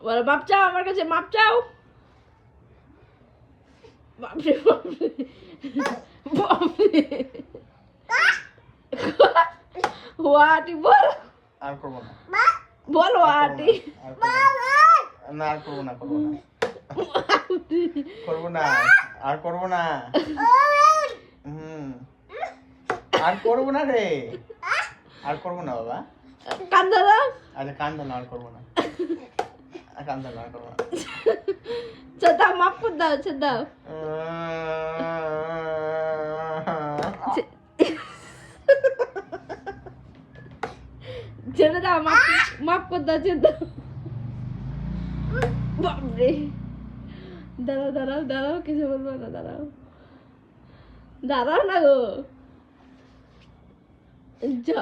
বলো মাপ চাও আমার কাছে, মাপ চাও। বাপরে বাপরে বাপরে, ওয়াটি বল। আর করবো না, বল ওয়াটি। না আর করবো না, করবো না, করবো না, আর করবো না। আর করবো না রে, আর করবো না বাবা। কান্দা দাও। আচ্ছা কান্দো না, আর করবো না, কান্দো না, আর করবো না। দাও মাপ করে দাও, দাও। ছেড়ে দাও, মাপ করে দাও, ছেড়ে দাও। বাপরে, দাঁড়াও দাঁড়াও দাঁড়াও, কিছু বলবো না, দাঁড়াও দাঁড়াও না গো। যা